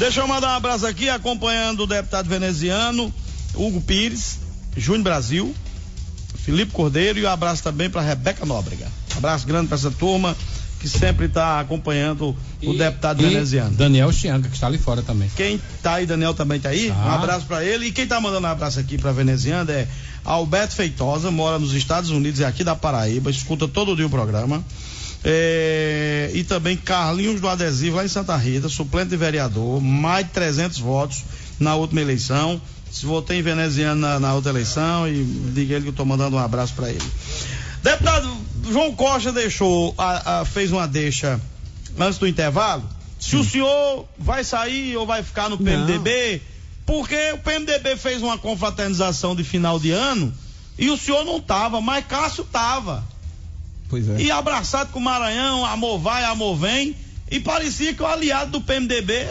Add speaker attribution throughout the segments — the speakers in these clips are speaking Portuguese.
Speaker 1: Deixa eu mandar um abraço aqui, acompanhando o deputado veneziano, Hugo Pires, Júnior Brasil, Felipe Cordeiro, e um abraço também para Rebeca Nóbrega. Abraço grande para essa turma que sempre está acompanhando o deputado veneziano.
Speaker 2: Daniel Chianca, que está ali fora também.
Speaker 1: Quem tá aí, Daniel também tá aí, um abraço para ele. E quem tá mandando um abraço aqui para veneziano é Alberto Feitosa, mora nos Estados Unidos, é aqui da Paraíba, escuta todo dia o programa. E também Carlinhos do Adesivo, lá em Santa Rita, suplente de vereador, mais de 300 votos na última eleição. Se votei em veneziano na outra eleição, e diga ele que eu tô mandando um abraço para ele. Deputado João Costa fez uma deixa antes do intervalo. Se o senhor vai sair ou vai ficar no PMDB, porque o PMDB fez uma confraternização de final de ano e o senhor não tava, mas Cássio tava.
Speaker 3: Pois é.
Speaker 1: E abraçado com o Maranhão, amor vai, amor vem, e parecia que o aliado do PMDB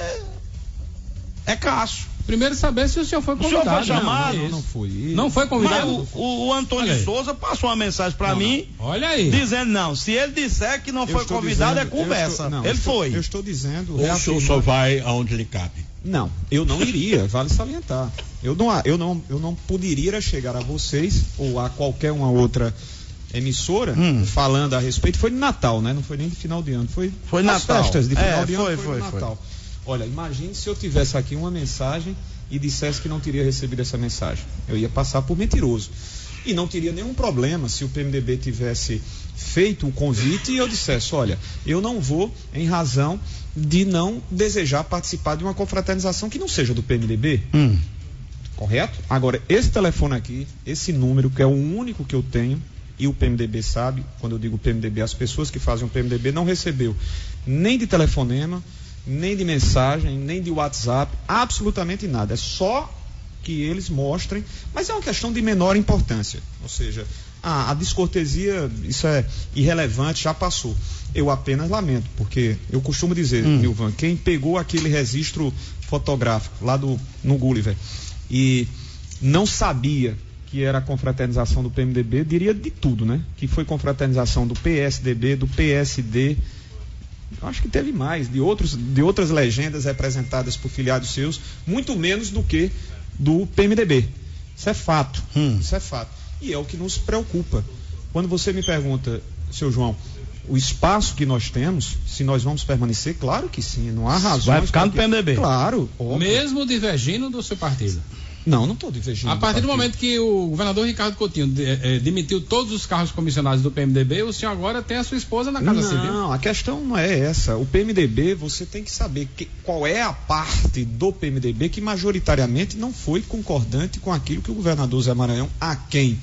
Speaker 1: é Cássio.
Speaker 2: Primeiro saber se o senhor foi convidado.
Speaker 1: O senhor foi chamado?
Speaker 3: Não foi.
Speaker 2: Não foi convidado?
Speaker 1: Mas o Antônio Souza passou uma mensagem pra mim.
Speaker 2: Olha aí.
Speaker 1: Dizendo, não, se ele disser que não foi convidado, é conversa. Ele foi.
Speaker 3: Eu estou dizendo.
Speaker 4: Ou o senhor só vai aonde lhe cabe?
Speaker 3: Não, eu não iria, vale salientar. Eu não poderia chegar a vocês ou a qualquer uma outra emissora falando a respeito. Foi de Natal, né? Não foi nem de final de ano. Foi
Speaker 1: Natal.
Speaker 3: Festas de final de ano.
Speaker 1: Foi
Speaker 3: Natal. Olha, imagine se eu tivesse aqui uma mensagem e dissesse que não teria recebido essa mensagem. Eu ia passar por mentiroso. E não teria nenhum problema se o PMDB tivesse feito o convite e eu dissesse, olha, eu não vou em razão de não desejar participar de uma confraternização que não seja do PMDB. Correto? Agora, esse telefone aqui, esse número, que é o único que eu tenho, e o PMDB sabe, quando eu digo PMDB, as pessoas que fazem o PMDB não recebeu nem de telefonema, nem de mensagem, nem de WhatsApp, absolutamente nada. É só que eles mostrem, mas é uma questão de menor importância. Ou seja, a descortesia, isso é irrelevante, já passou. Eu apenas lamento, porque eu costumo dizer, Nilvan, quem pegou aquele registro fotográfico lá no Gulliver e não sabia que era a confraternização do PMDB, diria de tudo, né? Que foi confraternização do PSDB, do PSD, acho que teve mais, de outras legendas representadas por filiados seus, muito menos do que do PMDB. Isso é fato. Isso é fato. E é o que nos preocupa. Quando você me pergunta, seu João, o espaço que nós temos, se nós vamos permanecer, claro que sim, não há razões.
Speaker 1: Vai ficar no PMDB.
Speaker 3: Claro. Óbvio.
Speaker 2: Mesmo divergindo do seu partido.
Speaker 3: Não estou divergindo.
Speaker 2: A partir do momento que o governador Ricardo Coutinho demitiu todos os cargos comissionados do PMDB, o senhor agora tem a sua esposa na Casa Civil.
Speaker 3: Não, a questão não é essa. O PMDB, você tem que saber qual é a parte do PMDB que majoritariamente não foi concordante com aquilo que o governador Zé Maranhão, a quem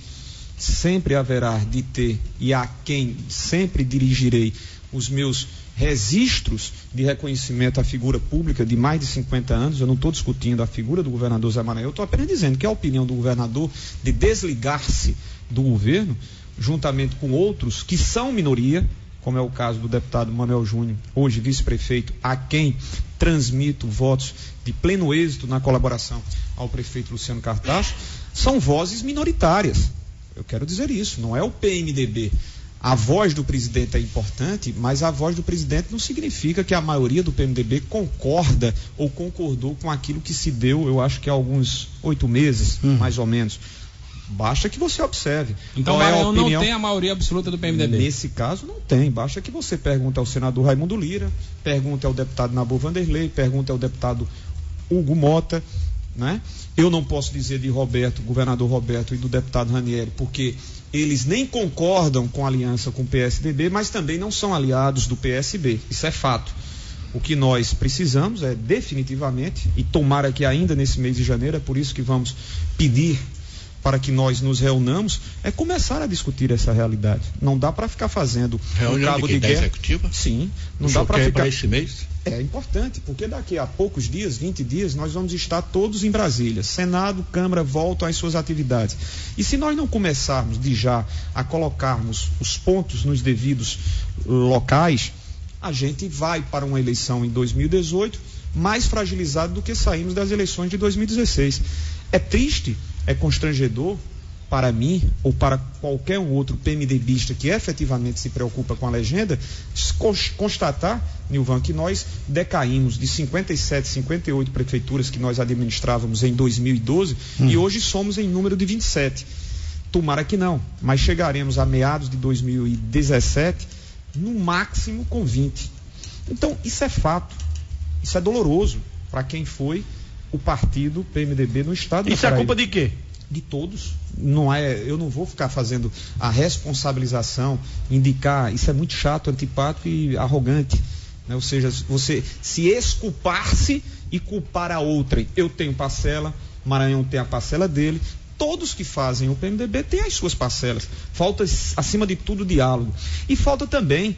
Speaker 3: sempre haverá de ter e a quem sempre dirigirei os meus registros de reconhecimento à figura pública de mais de 50 anos. Eu não estou discutindo a figura do governador Zé Maranhão, eu estou apenas dizendo que a opinião do governador de desligar-se do governo, juntamente com outros que são minoria, como é o caso do deputado Manuel Júnior, hoje vice-prefeito, a quem transmito votos de pleno êxito na colaboração ao prefeito Luciano Cartacho, são vozes minoritárias. Eu quero dizer isso, não é o PMDB. A voz do presidente é importante, mas a voz do presidente não significa que a maioria do PMDB concorda ou concordou com aquilo que se deu, eu acho que há alguns 8 meses, mais ou menos. Basta que você observe.
Speaker 2: Então o Maranhão não tem a maioria absoluta do PMDB?
Speaker 3: Nesse caso não tem, basta que você pergunte ao senador Raimundo Lira, pergunte ao deputado Nabu Vanderlei, pergunte ao deputado Hugo Mota, né? Eu não posso dizer de Roberto, governador Roberto, e do deputado Ranieri, porque eles nem concordam com a aliança com o PSDB, mas também não são aliados do PSB. Isso é fato. O que nós precisamos é definitivamente, e tomara que ainda nesse mês de janeiro, é por isso que vamos pedir para que nós nos reunamos, é começar a discutir essa realidade. Não dá para ficar fazendo
Speaker 4: reunião
Speaker 3: cabo de guerra.
Speaker 4: Executiva?
Speaker 3: Sim. Não dá para ficar
Speaker 4: para esse mês?
Speaker 3: É importante, porque daqui a poucos dias, 20 dias, nós vamos estar todos em Brasília. Senado, Câmara voltam às suas atividades. E se nós não começarmos de já a colocarmos os pontos nos devidos locais, a gente vai para uma eleição em 2018 mais fragilizado do que saímos das eleições de 2016. É triste, é constrangedor, para mim ou para qualquer um outro PMDBista que efetivamente se preocupa com a legenda, constatar, Nilvan, que nós decaímos de 57, 58 prefeituras que nós administrávamos em 2012 e hoje somos em número de 27. Tomara que não, mas chegaremos a meados de 2017 no máximo com 20. Então, isso é fato, isso é doloroso para quem foi o partido PMDB no estado.
Speaker 1: Isso é culpa de quê?
Speaker 3: De todos. Eu não vou ficar fazendo a responsabilização, indicar, isso é muito chato, antipático e arrogante, né? Ou seja, você se exculpar-se e culpar a outrem. Eu tenho parcela, Maranhão tem a parcela dele, todos que fazem o PMDB têm as suas parcelas. Falta, acima de tudo, diálogo. E falta também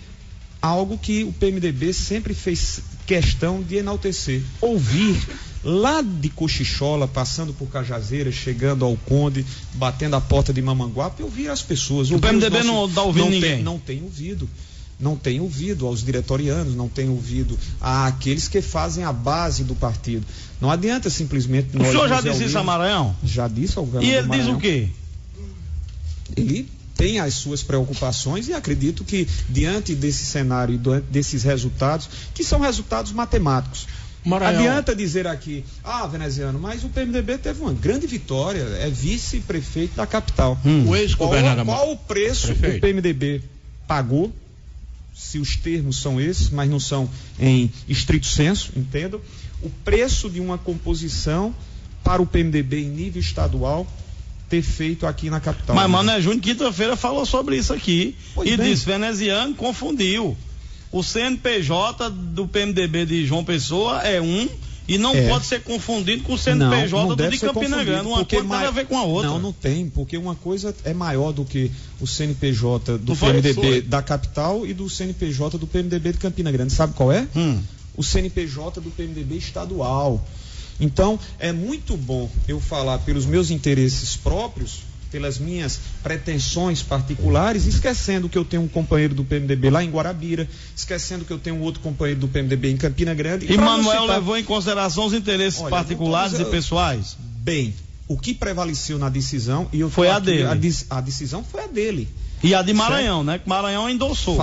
Speaker 3: algo que o PMDB sempre fez questão de enaltecer, ouvir lá de Cochichola, passando por Cajazeiras, chegando ao Conde, batendo a porta de Mamanguape, ouvir as pessoas.
Speaker 1: O PMDB não está ouvindo ninguém?
Speaker 3: Não tem ouvido. Não tem ouvido aos diretorianos, não tem ouvido àqueles que fazem a base do partido. Não adianta simplesmente nós...
Speaker 1: O senhor já disse isso a Maranhão?
Speaker 3: Já disse ao governador.
Speaker 1: E ele
Speaker 3: Maranhão.
Speaker 1: diz o quê?
Speaker 3: Ele tem as suas preocupações e acredito que diante desse cenário e diante desses resultados, que são resultados matemáticos, Maranhão. Adianta dizer aqui, veneziano, mas o PMDB teve uma grande vitória, é vice-prefeito da capital.
Speaker 4: O ex-governador.
Speaker 3: Qual o preço que o PMDB pagou, se os termos são esses, mas não são em estrito senso, entendam? O preço de uma composição para o PMDB em nível estadual ter feito aqui na capital.
Speaker 1: Mas Mané Júnior, quinta-feira, falou sobre isso aqui.
Speaker 3: Pois
Speaker 1: e
Speaker 3: bem.
Speaker 1: disse, veneziano confundiu. O CNPJ do PMDB de João Pessoa é um e não pode ser confundido com o CNPJ do de Campina Grande. Uma coisa tem a ver com a outra.
Speaker 3: Não tem, porque uma coisa é maior do que o CNPJ do PMDB da capital e do CNPJ do PMDB de Campina Grande. Sabe qual é? O CNPJ do PMDB estadual. Então, é muito bom eu falar pelos meus interesses próprios, pelas minhas pretensões particulares, esquecendo que eu tenho um companheiro do PMDB lá em Guarabira, esquecendo que eu tenho um outro companheiro do PMDB em Campina Grande.
Speaker 1: E Manuel levou em consideração os interesses particulares e pessoais?
Speaker 3: Bem, o que prevaleceu na decisão...
Speaker 1: Foi a dele.
Speaker 3: A decisão foi a dele.
Speaker 1: E a de Maranhão, né? Que Maranhão endossou.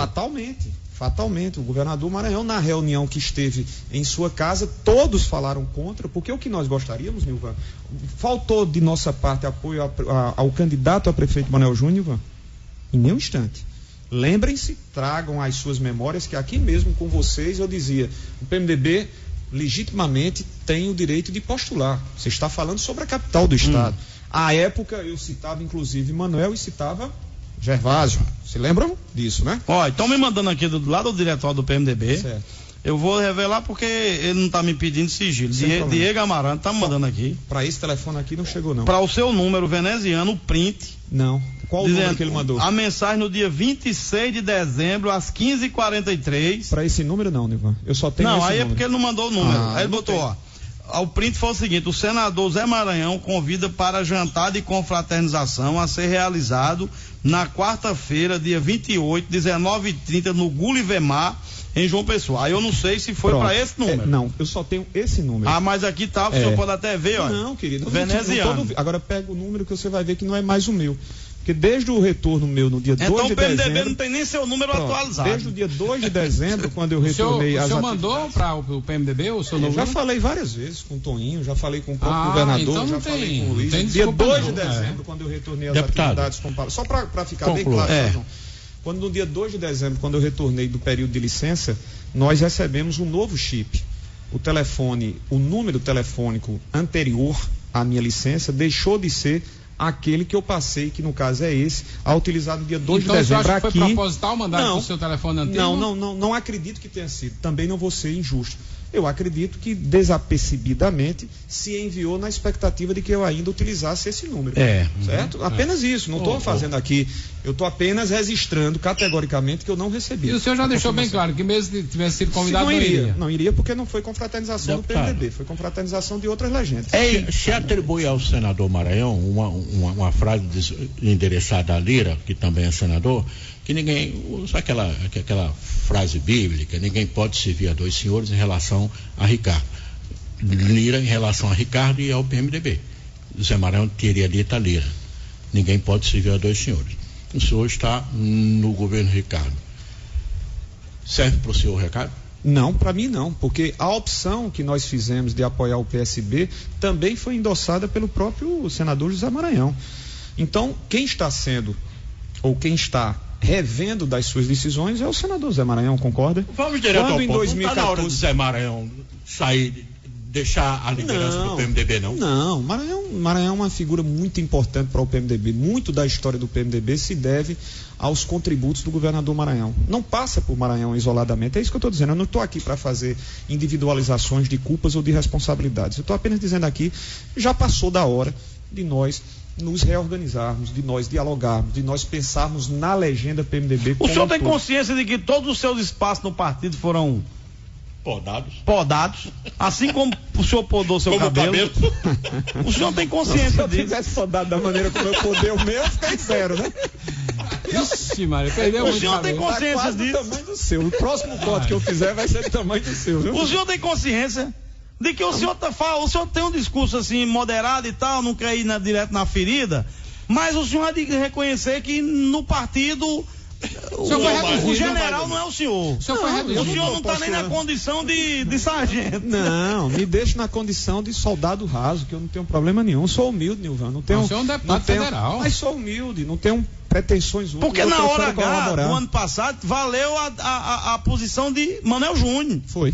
Speaker 3: Fatalmente, o governador Maranhão, na reunião que esteve em sua casa, todos falaram contra, porque o que nós gostaríamos, Nilvan, faltou de nossa parte apoio ao candidato a prefeito Manuel Júnior, Nilvan, em nenhum instante. Lembrem-se, tragam as suas memórias, que aqui mesmo com vocês eu dizia, o PMDB legitimamente tem o direito de postular. Você está falando sobre a capital do estado. À época eu citava inclusive Manuel e citava Gervásio, se lembram disso, né?
Speaker 1: Ó, estão me mandando aqui do lado do diretório do PMDB.
Speaker 3: Certo.
Speaker 1: Eu vou revelar porque ele não está me pedindo sigilo. Diego Amarante está me mandando aqui.
Speaker 3: Para esse telefone aqui não chegou, não.
Speaker 1: Para o seu número veneziano, o print.
Speaker 3: Não. Qual o número que ele mandou?
Speaker 1: A mensagem no dia 26 de dezembro, às 15h43.
Speaker 3: Para esse número não, Nilvan. Eu só tenho esse número.
Speaker 1: Não, aí é porque ele não mandou o número. Aí ele botou, ó. O print foi o seguinte: o senador Zé Maranhão convida para jantar de confraternização a ser realizado na quarta-feira, dia 28, 19h30, no Gullivermar, em João Pessoa. Aí eu não sei se foi para esse número.
Speaker 3: Não, eu só tenho esse número.
Speaker 1: Mas aqui tá, o senhor pode até ver, ó.
Speaker 3: Não, querido.
Speaker 1: Veneziano.
Speaker 3: Agora pega o número que você vai ver que não é mais o meu. Porque desde o retorno meu no dia 2 de dezembro... Então o PMDB
Speaker 1: não tem nem seu número atualizado.
Speaker 3: Desde o dia 2 de dezembro, quando eu retornei...
Speaker 2: O senhor mandou para o PMDB o seu número?
Speaker 3: Já falei várias vezes com o Toninho, já falei com o próprio governador,
Speaker 2: então
Speaker 3: já falei com o Luiz. Dia 2 de dezembro, quando eu retornei às atividades com o Paulo. Só para ficar bem claro, quando no dia 2 de dezembro, quando eu retornei do período de licença, nós recebemos um novo chip. O número telefônico anterior à minha licença deixou de ser aquele que eu passei, que no caso é esse, a utilizar no dia 2 de dezembro.
Speaker 2: Então, você acha que foi proposital mandar o seu telefone antigo?
Speaker 3: Não acredito que tenha sido. Também não vou ser injusto. Eu acredito que desapercebidamente se enviou na expectativa de que eu ainda utilizasse esse número. Certo? Apenas isso. Não estou fazendo aqui. Eu estou apenas registrando categoricamente que eu não recebi.
Speaker 2: E o senhor já deixou bem claro que mesmo se tivesse sido convidado,
Speaker 3: não iria. Não iria porque não foi confraternização do PMDB, foi confraternização de outras legendas.
Speaker 4: Se atribui ao senador Maranhão uma frase endereçada a Lira, que também é senador, que ninguém usa aquela frase bíblica, ninguém pode servir a dois senhores em relação a Ricardo. Lira em relação a Ricardo e ao PMDB. Zé Maranhão teria dito a Lira. Ninguém pode servir a dois senhores. O senhor está no governo Ricardo. Serve para o senhor o recado?
Speaker 3: Não, para mim não, porque a opção que nós fizemos de apoiar o PSB também foi endossada pelo próprio senador José Maranhão. Então, quem está sendo, ou quem está revendo das suas decisões é o senador Zé Maranhão, concorda?
Speaker 4: Vamos direto ao ponto. Não está na hora do Zé Maranhão sair, deixar a liderança do PMDB, não?
Speaker 3: Não, Maranhão é uma figura muito importante para o PMDB. Muito da história do PMDB se deve aos contributos do governador Maranhão. Não passa por Maranhão isoladamente, é isso que eu estou dizendo. Eu não estou aqui para fazer individualizações de culpas ou de responsabilidades. Eu estou apenas dizendo aqui, já passou da hora de nós nos reorganizarmos, de nós dialogarmos, de nós pensarmos na legenda PMDB.
Speaker 1: O senhor tem consciência de que todos os seus espaços no partido foram podados, assim como o senhor podou seu cabelo. O senhor tem consciência disso?
Speaker 3: Se eu tivesse podado da maneira como eu podei o meu, eu fiquei zero, né?
Speaker 2: Ixi, Mário, perdeu muito.
Speaker 1: O senhor tem consciência disso?
Speaker 3: Do tamanho do seu. O próximo corte que eu fizer vai ser do tamanho do seu, viu?
Speaker 1: O senhor tem consciência de que o senhor tem um discurso assim moderado e tal, não quer ir direto na ferida, mas o senhor há de reconhecer que no partido o general não é o senhor. O senhor não está nem na condição de sargento.
Speaker 3: Não, me deixe na condição de soldado raso, que eu não tenho problema nenhum. Sou humilde, Nilvan. Não tenho.
Speaker 2: O senhor é um deputado federal.
Speaker 3: Mas sou humilde, não tenho pretensões.
Speaker 1: Porque na hora H do ano passado valeu a posição de Manuel Júnior.
Speaker 3: Foi.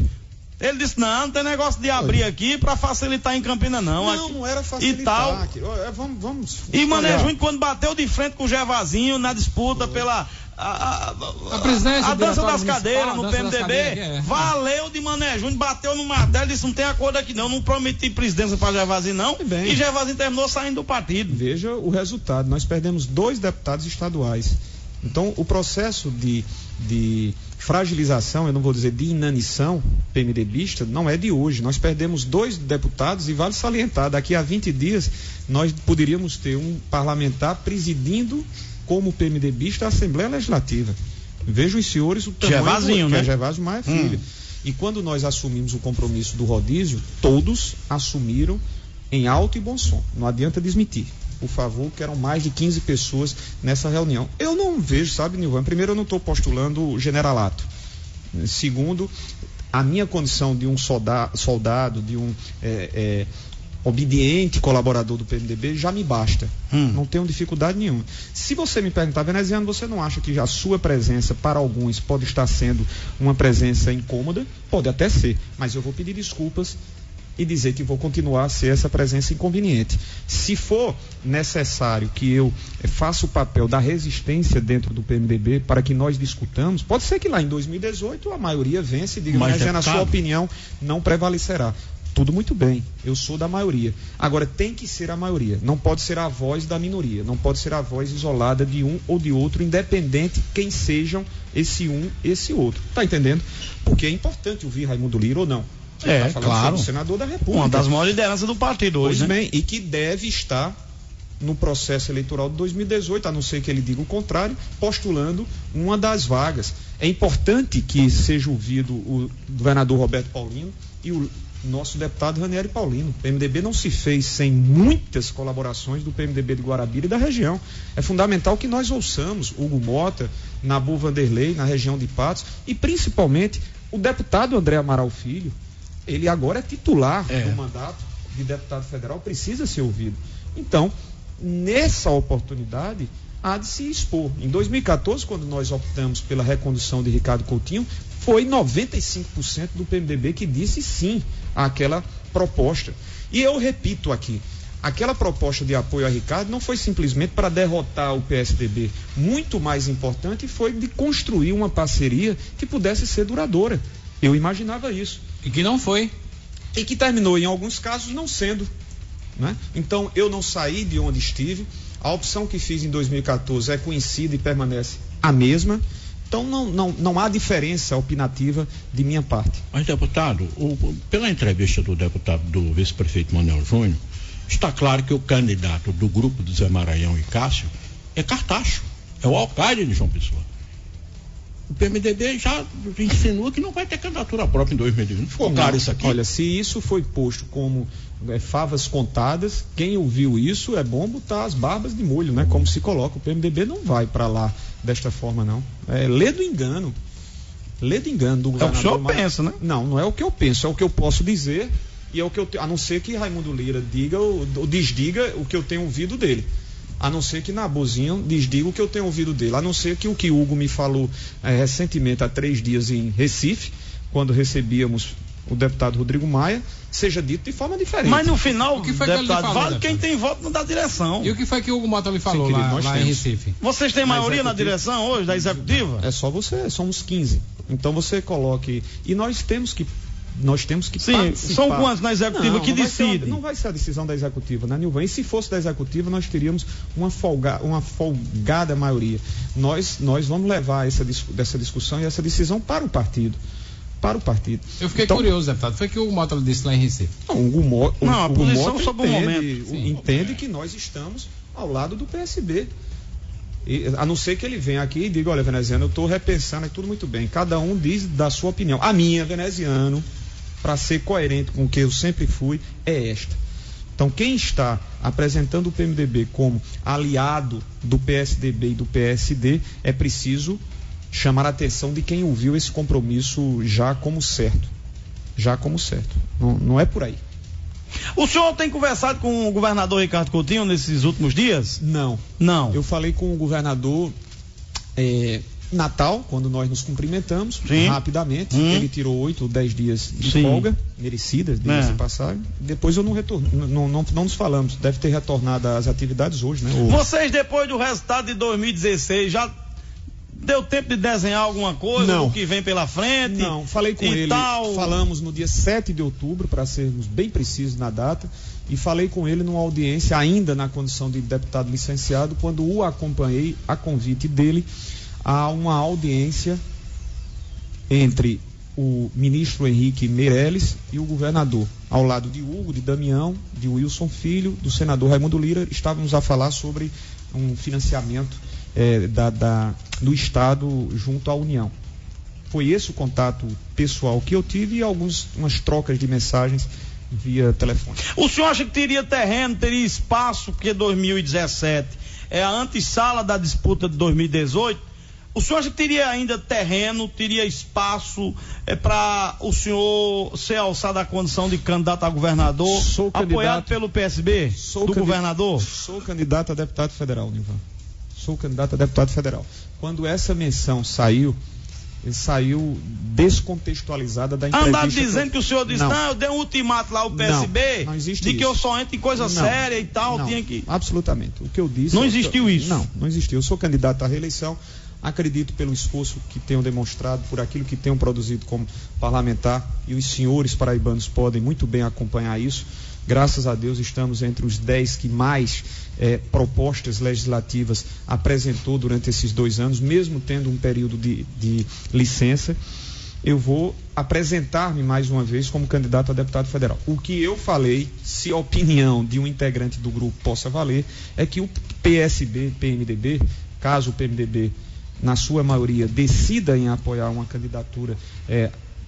Speaker 1: Ele disse, não tem negócio de abrir aqui para facilitar em Campina, não.
Speaker 3: Não era facilitar.
Speaker 1: E tal. Vamos e Mané Júnior, quando bateu de frente com o Gervazinho na disputa pela a dança das cadeiras no PMDB, valeu de Mané Júnior, bateu no martelo, disse, não tem acordo aqui não prometi presidência para Gervazinho não, e Gervazinho terminou saindo do partido.
Speaker 3: Veja o resultado, nós perdemos 2 deputados estaduais. Então, o processo de fragilização, eu não vou dizer de inanição PMDBista, não é de hoje. Nós perdemos 2 deputados e vale salientar, daqui a 20 dias nós poderíamos ter um parlamentar presidindo como PMDBista a Assembleia Legislativa. Vejam os senhores o tamanho
Speaker 1: Gervazinho, né?
Speaker 3: Gervásio Maia Filho. E quando nós assumimos o compromisso do rodízio, todos assumiram em alto e bom som. Não adianta desmentir. Por favor, que eram mais de 15 pessoas nessa reunião. Eu não vejo, sabe, Nilvan? Primeiro, eu não estou postulando o generalato. Segundo, a minha condição de um soldado, de um obediente colaborador do PMDB já me basta. Não tenho dificuldade nenhuma. Se você me perguntar, veneziano, você não acha que a sua presença para alguns pode estar sendo uma presença incômoda? Pode até ser, mas eu vou pedir desculpas e dizer que vou continuar a ser essa presença inconveniente. Se for necessário que eu faça o papel da resistência dentro do PMDB para que nós discutamos, pode ser que lá em 2018 a maioria vence e diga, mas na sua opinião não prevalecerá. Tudo muito bem, eu sou da maioria. Agora, tem que ser a maioria, não pode ser a voz da minoria, não pode ser a voz isolada de um ou de outro, independente quem sejam esse um, esse outro. Tá entendendo? Porque é importante ouvir Raimundo Lira ou não.
Speaker 1: Claro.
Speaker 3: Senador da República.
Speaker 1: Uma das maiores lideranças do partido hoje,
Speaker 3: pois bem, e que deve estar no processo eleitoral de 2018, a não ser que ele diga o contrário, postulando uma das vagas. É importante que seja ouvido o governador Roberto Paulino e o nosso deputado Ranieri Paulino. O PMDB não se fez sem muitas colaborações do PMDB de Guarabira e da região. É fundamental que nós ouçamos Hugo Mota, Nabu Vanderlei, na região de Patos, e principalmente o deputado André Amaral Filho. Ele agora é titular do mandato de deputado federal, precisa ser ouvido. Então, nessa oportunidade, há de se expor. Em 2014, quando nós optamos pela recondução de Ricardo Coutinho, foi 95% do PMDB que disse sim àquela proposta. E eu repito aqui, aquela proposta de apoio a Ricardo não foi simplesmente para derrotar o PSDB. Muito mais importante foi de construir uma parceria que pudesse ser duradoura. Eu imaginava isso.
Speaker 2: E que não foi.
Speaker 3: E que terminou, em alguns casos, não sendo. Né? Então, eu não saí de onde estive. A opção que fiz em 2014 é conhecida e permanece a mesma. Então, não há diferença opinativa de minha parte.
Speaker 4: Mas, deputado, pela entrevista do deputado, do vice-prefeito Manuel Júnior, está claro que o candidato do grupo do Zé Maranhão e Cássio é Cartacho. É o alcaide de João Pessoa. O PMDB já insinua que não vai ter candidatura própria em 2021. Ficou claro isso aqui?
Speaker 3: Olha, se isso foi posto como favas contadas, quem ouviu isso é bom botar as barbas de molho, né? Como se coloca. O PMDB não vai para lá desta forma, não. Lê do engano. Lê do engano do governador.
Speaker 1: É o que o senhor pensa, né?
Speaker 3: Não é o que eu penso, é o que eu posso dizer e é o que eu a não ser que Raimundo Lira diga ou desdiga o que eu tenho ouvido dele. A não ser que Nabozinho desdiga o que eu tenho ouvido dele. A não ser que o que Hugo me falou recentemente, há 3 dias em Recife, quando recebíamos o deputado Rodrigo Maia, seja dito de forma diferente.
Speaker 1: Mas no final,
Speaker 2: o que foi
Speaker 1: deputado,
Speaker 2: que ele falou,
Speaker 1: vale quem tem voto não dá direção.
Speaker 2: E o que foi que o Hugo Mota lhe falou
Speaker 3: Sim, querido,
Speaker 2: lá em Recife?
Speaker 1: Vocês têm maioria na direção hoje, da executiva?
Speaker 3: É só você, somos 15. Então você coloque... E nós temos que
Speaker 1: Sim,
Speaker 3: participar.
Speaker 1: são quantos na executiva que decidem?
Speaker 3: Não vai ser a decisão da executiva, né, Nilvan? E se fosse da executiva, nós teríamos uma folgada maioria. Nós vamos levar dessa discussão e essa decisão para o partido.
Speaker 2: Eu fiquei curioso, deputado. Foi que o Mota disse lá em Recife.
Speaker 1: A posição sobre o momento.
Speaker 3: Entende que nós estamos ao lado do PSB. A não ser que ele venha aqui e diga, olha, veneziano, eu estou repensando, é tudo muito bem. Cada um diz da sua opinião. A minha, veneziano, para ser coerente com o que eu sempre fui, é esta. Então, quem está apresentando o PMDB como aliado do PSDB e do PSD, é preciso chamar a atenção de quem ouviu esse compromisso já como certo. Não é por aí.
Speaker 1: O senhor tem conversado com o governador Ricardo Coutinho nesses últimos dias?
Speaker 3: Não.
Speaker 1: Eu
Speaker 3: falei com o governador Natal, quando nós nos cumprimentamos, rapidamente. Ele tirou 8 ou 10 dias de folga, merecidas, diga-se de passagem. Depois eu não retorno, não nos falamos. Deve ter retornado às atividades hoje, né?
Speaker 1: Vocês, depois do resultado de 2016, já deu tempo de desenhar alguma coisa do que vem pela frente?
Speaker 3: Não, falei com ele. Falamos no dia 7 de outubro, para sermos bem precisos na data, e falei com ele numa audiência, ainda na condição de deputado licenciado, quando o acompanhei, a convite dele, a uma audiência entre o ministro Henrique Meirelles e o governador. Ao lado de Hugo, de Damião, de Wilson Filho, do senador Raimundo Lira, estávamos a falar sobre um financiamento do Estado junto à União. Foi esse o contato pessoal que eu tive e umas trocas de mensagens via telefone.
Speaker 1: O senhor acha que teria terreno, teria espaço, porque 2017 é a antessala da disputa de 2018? O senhor acha que teria ainda terreno, teria espaço para o senhor ser alçado à condição de candidato a governador, apoiado pelo PSB, governador?
Speaker 3: Sou candidato a deputado federal, Nilvan. Quando essa menção saiu descontextualizada da entrevista.
Speaker 1: Andaram dizendo que o senhor disse, eu dei um ultimato lá ao PSB,
Speaker 3: não existe
Speaker 1: de
Speaker 3: isso.
Speaker 1: Que eu só entro em coisa séria e tal,
Speaker 3: não,
Speaker 1: tinha que...
Speaker 3: Absolutamente. O que eu disse...
Speaker 1: Não existiu isso?
Speaker 3: Não existiu. Eu sou candidato à reeleição, acredito pelo esforço que tenham demonstrado, por aquilo que tenham produzido como parlamentar, e os senhores paraibanos podem muito bem acompanhar isso. Graças a Deus estamos entre os 10 que mais propostas legislativas apresentou durante esses 2 anos, mesmo tendo um período de licença. Eu vou apresentar-me mais uma vez como candidato a deputado federal. O que eu falei, se a opinião de um integrante do grupo possa valer, é que o PMDB, caso o PMDB, na sua maioria, decida em apoiar uma candidatura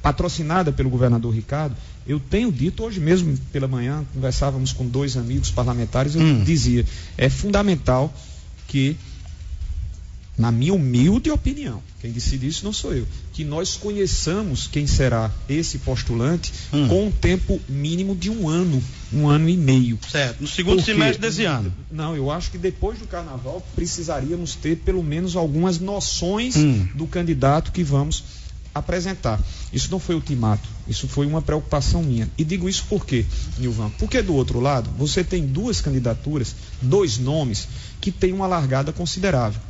Speaker 3: patrocinada pelo governador Ricardo, eu tenho dito, hoje mesmo pela manhã, conversávamos com 2 amigos parlamentares, eu dizia, é fundamental que, na minha humilde opinião, quem decide isso não sou eu, que nós conheçamos quem será esse postulante com um tempo mínimo de 1 ano e meio.
Speaker 1: Certo, no segundo semestre desse ano.
Speaker 3: Não, eu acho que depois do carnaval precisaríamos ter pelo menos algumas noções do candidato que vamos apresentar. Isso não foi ultimato, isso foi uma preocupação minha. E digo isso por quê, Nilvan? Porque do outro lado, você tem 2 candidaturas, 2 nomes que têm uma largada considerável.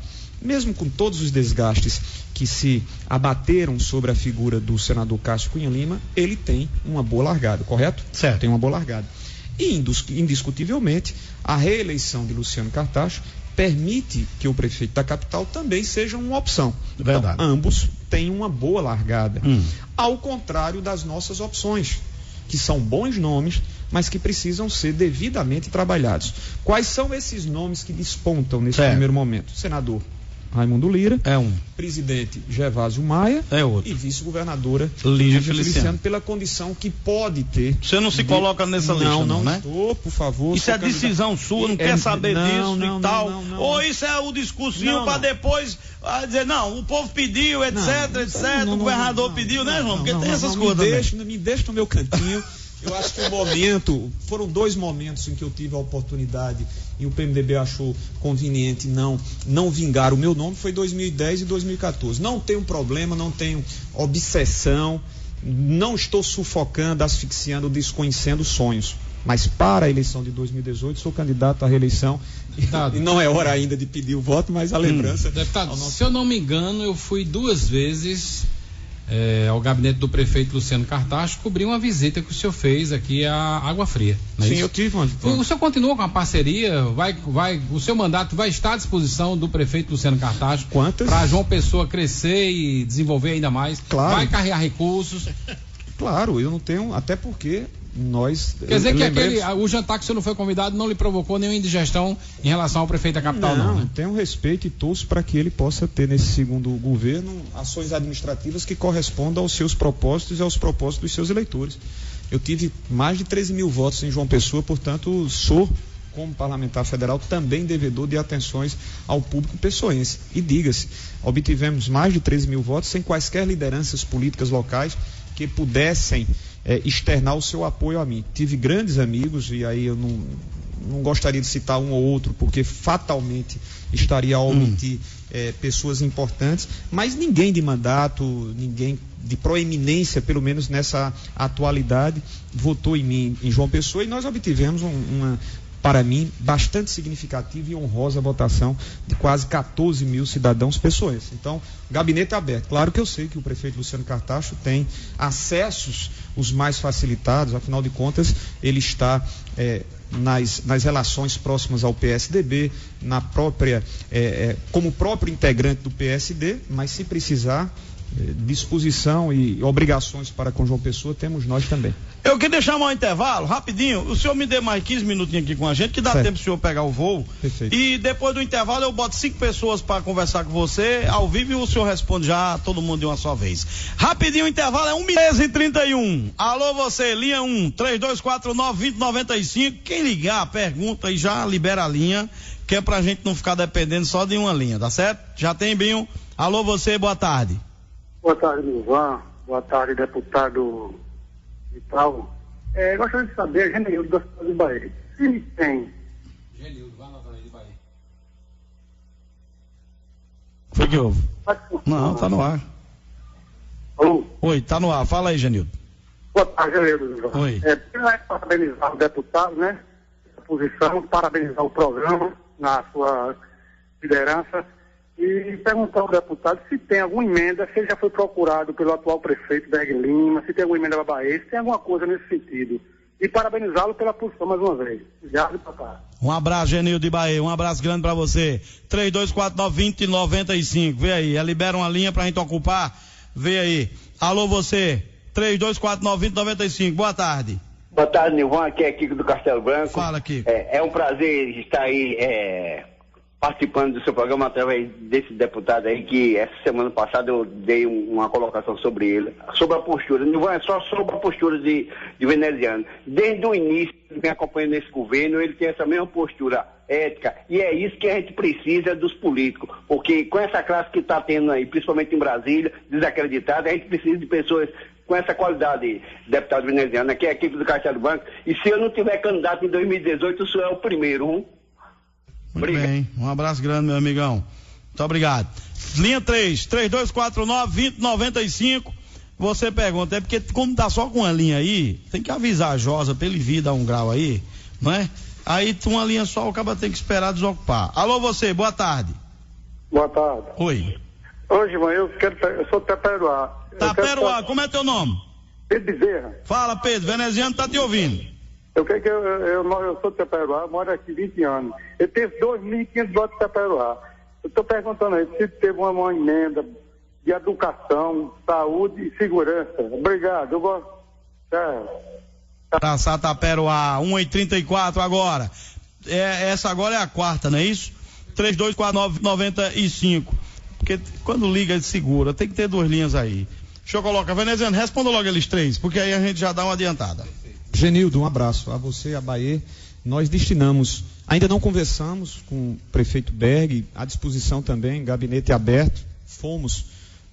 Speaker 3: Mesmo com todos os desgastes que se abateram sobre a figura do senador Cássio Cunha Lima, ele tem uma boa largada, correto?
Speaker 1: Certo.
Speaker 3: Tem uma boa largada. E indiscutivelmente, a reeleição de Luciano Cartacho permite que o prefeito da capital também seja uma opção.
Speaker 1: Verdade.
Speaker 3: Então, ambos têm uma boa largada. Ao contrário das nossas opções, que são bons nomes, mas que precisam ser devidamente trabalhados. Quais são esses nomes que despontam nesse primeiro momento? Senador Raimundo Lira.
Speaker 1: É um.
Speaker 3: Presidente Gervásio Maia.
Speaker 1: É outro.
Speaker 3: E vice-governadora
Speaker 1: Lígia Feliciano.
Speaker 3: Pela condição que pode ter.
Speaker 1: Você não se coloca nessa lista,
Speaker 3: não,
Speaker 1: né?
Speaker 3: Estou, por favor.
Speaker 1: Isso é decisão sua, não quer saber disso e tal.
Speaker 3: Não.
Speaker 1: Ou isso é o discursinho para depois dizer, não, o povo pediu, etc, o governador pediu, né, João? Porque tem essas coisas também.
Speaker 3: Me deixa no meu cantinho. Eu acho que o momento, foram 2 momentos em que eu tive a oportunidade e o PMDB achou conveniente não vingar o meu nome, foi 2010 e 2014. Não tenho problema, não tenho obsessão, não estou sufocando, asfixiando, desconhecendo sonhos. Mas para a eleição de 2018, sou candidato à reeleição. E não é hora ainda de pedir o voto, mas a lembrança...
Speaker 2: Deputado, se eu não me engano, eu fui 2 vezes... ao gabinete do prefeito Luciano Cartacho, cobrir uma visita que o senhor fez aqui à Água Fria.
Speaker 3: Sim, eu tive uma.
Speaker 2: O senhor continua com a parceria? O seu mandato vai estar à disposição do prefeito Luciano Cartacho?
Speaker 3: Quantas?
Speaker 2: Para João Pessoa crescer e desenvolver ainda mais?
Speaker 3: Claro.
Speaker 2: Vai carregar recursos?
Speaker 3: Claro, eu não tenho, até porque nós...
Speaker 2: Quer dizer que o jantar que o senhor não foi convidado não lhe provocou nenhuma indigestão em relação ao prefeito da capital, não?
Speaker 3: Não, tenho respeito e torço para que ele possa ter nesse segundo governo ações administrativas que correspondam aos seus propósitos e aos propósitos dos seus eleitores. Eu tive mais de 13 mil votos em João Pessoa, portanto sou, como parlamentar federal, também devedor de atenções ao público pessoense. E diga-se, obtivemos mais de 13 mil votos sem quaisquer lideranças políticas locais que pudessem externar o seu apoio a mim. Tive grandes amigos, e aí eu não gostaria de citar um ou outro, porque fatalmente estaria a omitir pessoas importantes, mas ninguém de mandato, ninguém de proeminência, pelo menos nessa atualidade, votou em mim, em João Pessoa, e nós obtivemos uma, para mim, bastante significativa e honrosa votação de quase 14 mil cidadãos pessoenses. Então, gabinete aberto. Claro que eu sei que o prefeito Luciano Cartacho tem acessos os mais facilitados, afinal de contas, ele está nas relações próximas ao PSDB, na própria, como próprio integrante do PSD, mas se precisar, disposição e obrigações para com João Pessoa, temos nós também.
Speaker 1: Eu queria deixar um intervalo, rapidinho, o senhor me dê mais 15 minutinhos aqui com a gente, que dá tempo do senhor pegar o voo.
Speaker 3: Perfeito.
Speaker 1: E depois do intervalo eu boto 5 pessoas para conversar com você, ao vivo, e o senhor responde já todo mundo de uma só vez. Rapidinho, o intervalo é 1h31. Alô você, linha 1, 3249-2095, quem ligar, pergunta e já libera a linha, que é pra gente não ficar dependendo só de uma linha, tá certo? Já tem, Binho? Alô você, boa tarde.
Speaker 5: Boa tarde, Nilvan. Boa tarde, deputado Vital. Gostaria de saber, Genildo da cidade de Bahia. Se tem.
Speaker 2: Genildo, vai lá de Bahia.
Speaker 1: Foi que houve? Não, tá no ar.
Speaker 5: Alô?
Speaker 1: Oi, tá no ar. Fala aí, Genildo.
Speaker 5: Boa tarde, Genildo.
Speaker 1: Oi.
Speaker 5: Parabenizar o deputado, né? A posição, parabenizar o programa na sua liderança. E perguntar ao deputado se tem alguma emenda, se ele já foi procurado pelo atual prefeito Berg Lima, se tem alguma emenda para Bahia, se tem alguma coisa nesse sentido. E parabenizá-lo pela posição mais uma vez. Obrigado, papai.
Speaker 1: Um abraço, Genildo de Bahia, um abraço grande para você. 3249-2095, vê aí, libera uma linha pra gente ocupar, vê aí. Alô você, 3249-2095, boa tarde.
Speaker 6: Boa tarde, Nilvan, aqui é Kiko do Castelo Branco.
Speaker 1: Fala, Kiko.
Speaker 6: É um prazer estar aí participando do seu programa através desse deputado aí, que essa semana passada eu dei uma colocação sobre ele, sobre a postura. Não é só sobre a postura de veneziano. Desde o início, ele vem acompanhando esse governo, ele tem essa mesma postura ética, e é isso que a gente precisa dos políticos, porque com essa classe que está tendo aí, principalmente em Brasília, desacreditada, a gente precisa de pessoas com essa qualidade, deputado veneziano, aqui é a equipe do Castelo Branco, e se eu não tiver candidato em 2018, o senhor é o primeiro,
Speaker 1: Muito bem, um abraço grande, meu amigão. Muito obrigado. Linha 3, 3249-2095. Você pergunta, porque como tá só com uma linha aí, tem que avisar a Josa pra ele vir dar um grau aí, não é? Aí uma linha só, o cara tem que esperar desocupar. Alô você, boa tarde.
Speaker 5: Boa tarde.
Speaker 1: Oi.
Speaker 5: Hoje, mãe, eu sou Taperoá.
Speaker 1: Taperoá, como é teu nome?
Speaker 5: Pedro Bezerra.
Speaker 1: Fala, Pedro, veneziano tá te ouvindo.
Speaker 5: Eu sou de Taperoá, moro aqui 20 anos. Eu tenho 2.500 votos de Taperoá. Eu estou perguntando aí se teve uma emenda de educação, saúde e segurança. Obrigado, eu gosto.
Speaker 1: Traçar Taperoá, 1h34 agora. Essa agora é a quarta, não é isso? 3249-95. porque quando liga ele segura, tem que ter 2 linhas aí. Deixa eu colocar, veneziano, responda logo eles 3, porque aí a gente já dá uma adiantada.
Speaker 3: Genildo, um abraço a você, a Bahia. Nós destinamos, ainda não conversamos com o prefeito Berg, à disposição também, gabinete aberto, fomos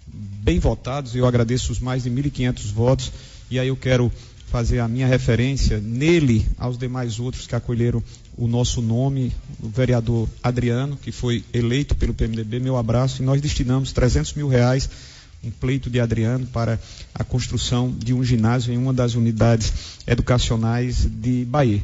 Speaker 3: bem votados, eu agradeço os mais de 1.500 votos, e aí eu quero fazer a minha referência nele, aos demais outros que acolheram o nosso nome, o vereador Adriano, que foi eleito pelo PMDB, meu abraço, e nós destinamos R$300 mil, um pleito de Adriano, para a construção de um ginásio em uma das unidades educacionais de Bahia.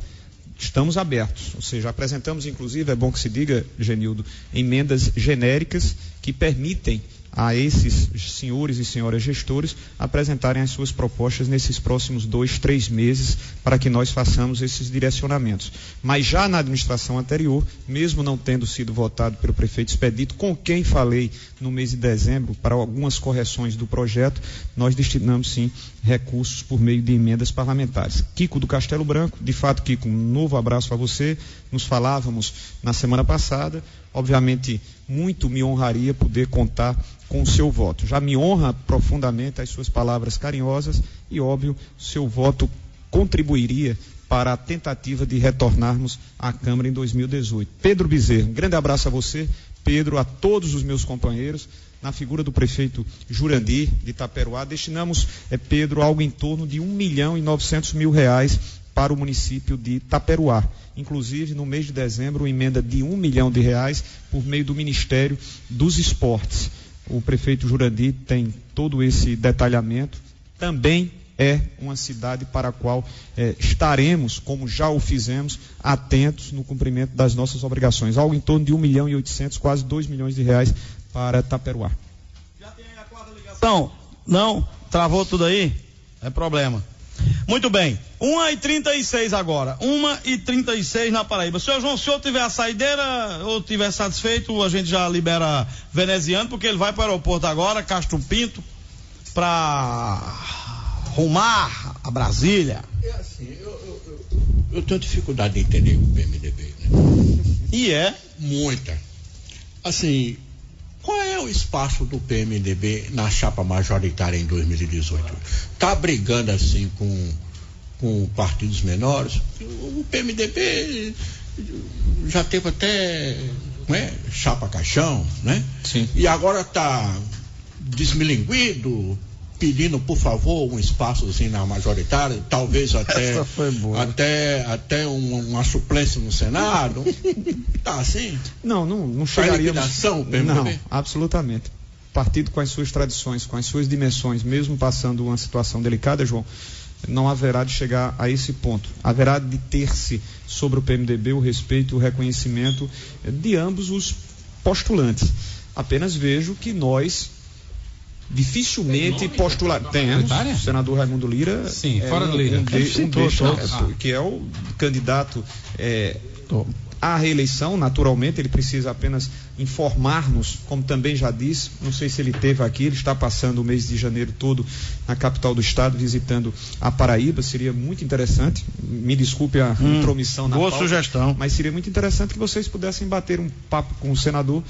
Speaker 3: Estamos abertos, ou seja, apresentamos inclusive, é bom que se diga, Genildo, emendas genéricas que permitem a esses senhores e senhoras gestores apresentarem as suas propostas nesses próximos 2, 3 meses para que nós façamos esses direcionamentos. Mas já na administração anterior, mesmo não tendo sido votado pelo prefeito Expedito, com quem falei no mês de dezembro para algumas correções do projeto, nós destinamos sim recursos por meio de emendas parlamentares. Kiko do Castelo Branco, de fato, Kiko, um novo abraço a você. Nos falávamos na semana passada, obviamente muito me honraria poder contar com o seu voto. Já me honra profundamente as suas palavras carinhosas e, óbvio, seu voto contribuiria para a tentativa de retornarmos à Câmara em 2018. Pedro Bezerra, um grande abraço a você, Pedro, a todos os meus companheiros. Na figura do prefeito Jurandir de Itaperuá, destinamos, Pedro, algo em torno de R$1.900.000 para o município de Itaperuá. Inclusive, no mês de dezembro, uma emenda de R$1 milhão por meio do Ministério dos Esportes. O prefeito Jurandir tem todo esse detalhamento. Também é uma cidade para a qual estaremos, como já o fizemos, atentos no cumprimento das nossas obrigações. Algo em torno de R$1.800.000, quase R$2 milhões para Itaperuá.
Speaker 1: Já tem aí a 4ª ligação? Não? Travou tudo aí? É problema. Muito bem, 1h36 agora, 1h36 na Paraíba. Senhor João, se o senhor tiver a saideira ou tiver satisfeito, a gente já libera veneziano, porque ele vai para o aeroporto agora, Castro Pinto, para rumar a Brasília.
Speaker 4: É assim, eu tenho dificuldade de entender o PMDB, né?
Speaker 1: E é?
Speaker 4: Muita. Assim, qual é o espaço do PMDB na chapa majoritária em 2018? Está brigando assim com partidos menores? O PMDB já teve até chapa caixão, né?
Speaker 2: Sim.
Speaker 4: E agora está desmilinguido, pedindo, por favor, um espaçozinho na majoritária, talvez até uma suplência no Senado. Tá assim?
Speaker 3: Não chegaríamos.
Speaker 4: Liquidação, PMDB?
Speaker 3: Não, absolutamente. Partido com as suas tradições, com as suas dimensões, mesmo passando uma situação delicada, João, não haverá de chegar a esse ponto. Haverá de ter-se sobre o PMDB o respeito e o reconhecimento de ambos os postulantes. Apenas vejo que nós dificilmente postularemos. Temos o senador Raimundo Lira.
Speaker 2: Sim, fora do Lira.
Speaker 3: Que é o candidato à reeleição. Naturalmente, ele precisa apenas informar-nos, como também já disse, não sei se ele esteve aqui, ele está passando o mês de janeiro todo na capital do estado, visitando a Paraíba. Seria muito interessante, me desculpe a intromissão na
Speaker 1: boa
Speaker 3: pauta,
Speaker 1: sugestão,
Speaker 3: mas seria muito interessante que vocês pudessem bater um papo com o senador,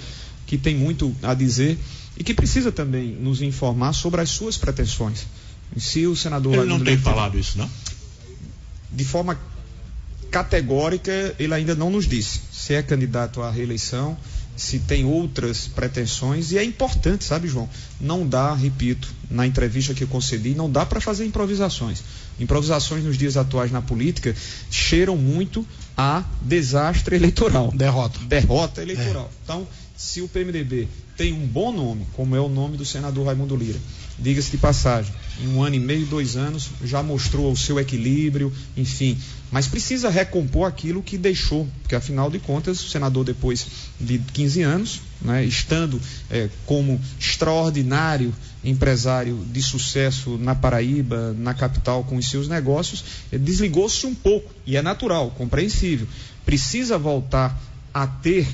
Speaker 3: que tem muito a dizer e que precisa também nos informar sobre as suas pretensões. Se o senador...
Speaker 4: Ele não tem falado isso, não?
Speaker 3: De forma categórica, ele ainda não nos disse se é candidato à reeleição, se tem outras pretensões, e é importante, sabe, João? Não dá, repito, na entrevista que eu concedi, não dá para fazer improvisações. Improvisações nos dias atuais na política cheiram muito a desastre eleitoral. Derrota eleitoral. Então, se o PMDB tem um bom nome, como é o nome do senador Raimundo Lira, diga-se de passagem, em 1 ano e meio, 2 anos, já mostrou o seu equilíbrio, enfim, mas precisa recompor aquilo que deixou, porque afinal de contas, o senador, depois de 15 anos, estando como extraordinário empresário de sucesso na Paraíba, na capital, com os seus negócios, desligou-se um pouco, e é natural, compreensível, precisa voltar a ter,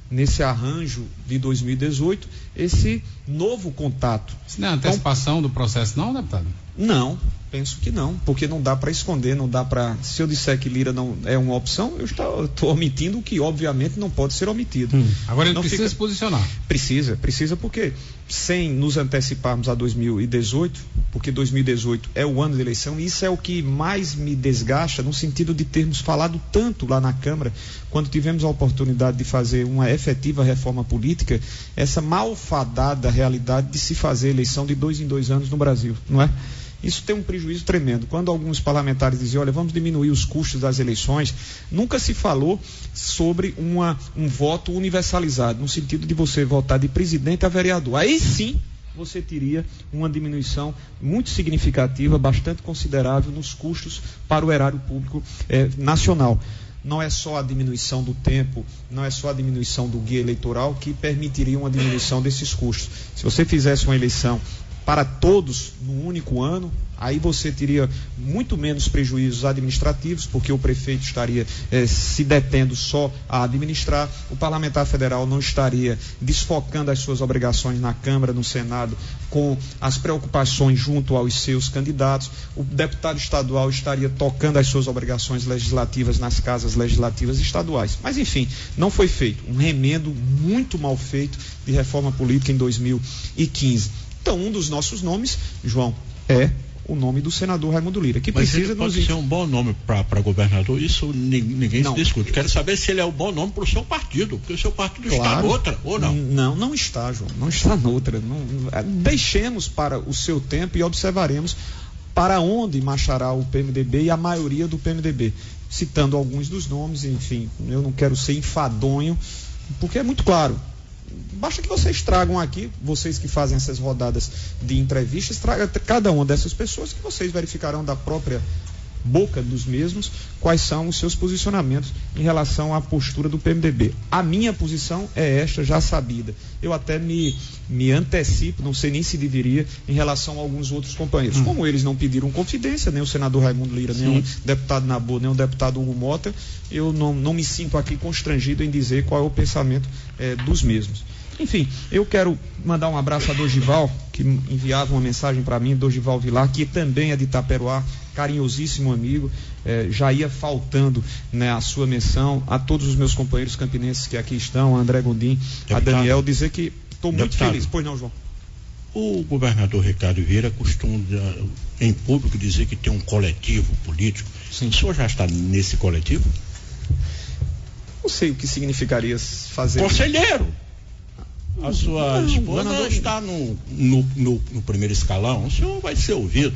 Speaker 3: nesse arranjo de 2018, esse novo contato.
Speaker 2: Isso não é antecipação do processo, não, deputado?
Speaker 3: Não, Penso que não, porque não dá para esconder, não dá para... Se eu disser que Lira não é uma opção, eu estou omitindo o que obviamente não pode ser omitido.
Speaker 2: Agora ele
Speaker 3: não
Speaker 2: precisa se posicionar.
Speaker 3: Precisa porque, sem nos anteciparmos a 2018, porque 2018 é o ano de eleição, e isso é o que mais me desgasta, no sentido de termos falado tanto lá na Câmara, quando tivemos a oportunidade de fazer uma efetiva reforma política, essa malfadada realidade de se fazer eleição de 2 em 2 anos no Brasil, não é? Isso tem um prejuízo tremendo. Quando alguns parlamentares diziam, olha, vamos diminuir os custos das eleições, nunca se falou sobre um voto universalizado, no sentido de você votar de presidente a vereador. Aí sim, você teria uma diminuição muito significativa, bastante considerável nos custos para o erário público nacional. Não é só a diminuição do tempo, não é só a diminuição do guia eleitoral que permitiria uma diminuição desses custos. Se você fizesse uma eleição para todos no único ano, aí você teria muito menos prejuízos administrativos, porque o prefeito estaria se detendo só a administrar, o parlamentar federal não estaria desfocando as suas obrigações na Câmara, no Senado, com as preocupações junto aos seus candidatos, o deputado estadual estaria tocando as suas obrigações legislativas nas casas legislativas estaduais. Mas enfim, não foi feito, um remendo muito mal feito de reforma política em 2015. Então, um dos nossos nomes, João, é o nome do senador Raimundo Lira, que
Speaker 4: mas
Speaker 3: precisa
Speaker 4: ele pode ser um bom nome para governador, isso ninguém se discute. Quero saber se ele é um bom nome para o seu partido, porque o seu partido está noutra, ou não?
Speaker 3: Não está, João, não está noutra. Deixemos para o seu tempo e observaremos para onde marchará o PMDB e a maioria do PMDB. Citando alguns dos nomes, enfim, eu não quero ser enfadonho, porque é muito claro. Basta que vocês tragam aqui, vocês que fazem essas rodadas de entrevistas, traga cada uma dessas pessoas que vocês verificarão da própria boca dos mesmos quais são os seus posicionamentos em relação à postura do PMDB. A minha posição é esta, já sabida. Eu até me antecipo, não sei nem se deveria, em relação a alguns outros companheiros. Como eles não pediram confidência, nem o senador Raimundo Lira, nem o deputado Nabor, nem o deputado Hugo Mota, eu não me sinto aqui constrangido em dizer qual é o pensamento dos mesmos. Enfim, eu quero mandar um abraço a Dorival, que enviava uma mensagem para mim, Dorival Vilar, que também é de Itaperuá, carinhosíssimo amigo, já ia faltando, né, a sua menção, a todos os meus companheiros campinenses que aqui estão, a André Gondim, a Daniel, dizer que estou muito feliz. Pois não, João?
Speaker 4: O governador Ricardo Vieira costuma, em público, dizer que tem um coletivo político. Sim. O senhor já está nesse coletivo?
Speaker 3: Não sei o que significaria fazer...
Speaker 4: Conselheiro! A sua esposa está no primeiro escalão, o senhor vai ser ouvido.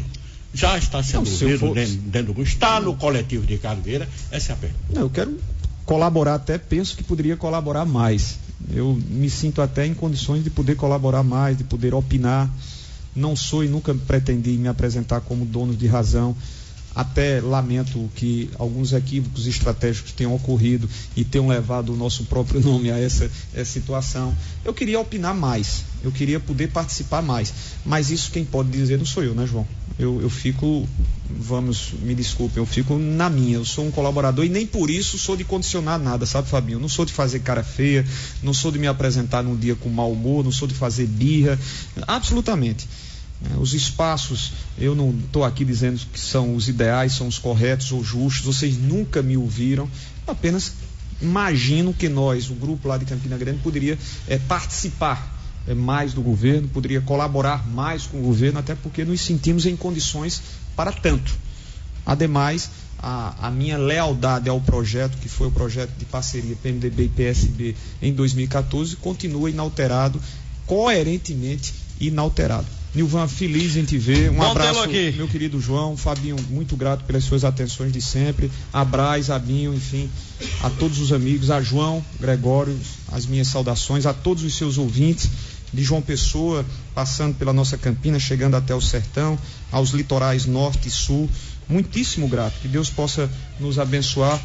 Speaker 4: Já está sendo ouvido dentro do... Está no coletivo de Ricardo Vieira, essa é a pergunta.
Speaker 3: Não, eu quero colaborar, até penso que poderia colaborar mais. Eu me sinto até em condições de poder colaborar mais, de poder opinar. Não sou e nunca pretendi me apresentar como dono de razão. Até lamento que alguns equívocos estratégicos tenham ocorrido e tenham levado o nosso próprio nome a essa situação. Eu queria opinar mais, eu queria poder participar mais, mas isso quem pode dizer não sou eu, né, João? Eu fico, me desculpem, eu fico na minha, eu sou um colaborador e nem por isso sou de condicionar nada, sabe, Fabinho? Eu não sou de fazer cara feia, não sou de me apresentar num dia com mau humor, não sou de fazer birra, absolutamente. Os espaços, eu não estou aqui dizendo que são os ideais, são os corretos ou justos, vocês nunca me ouviram, apenas imagino que nós, o grupo lá de Campina Grande, poderia participar mais do governo, poderia colaborar mais com o governo, até porque nos sentimos em condições para tanto. Ademais, a minha lealdade ao projeto, que foi o projeto de parceria PMDB e PSB em 2014, continua inalterado, coerentemente inalterado. Nilvan, feliz em te ver. Um abraço, aqui, meu querido João. Fabinho, muito grato pelas suas atenções de sempre. A Braz, a Binho, enfim, a todos os amigos, a João, Gregório, as minhas saudações, a todos os seus ouvintes, de João Pessoa, passando pela nossa Campina, chegando até o sertão, aos litorais norte e sul. Muitíssimo grato. Que Deus possa nos abençoar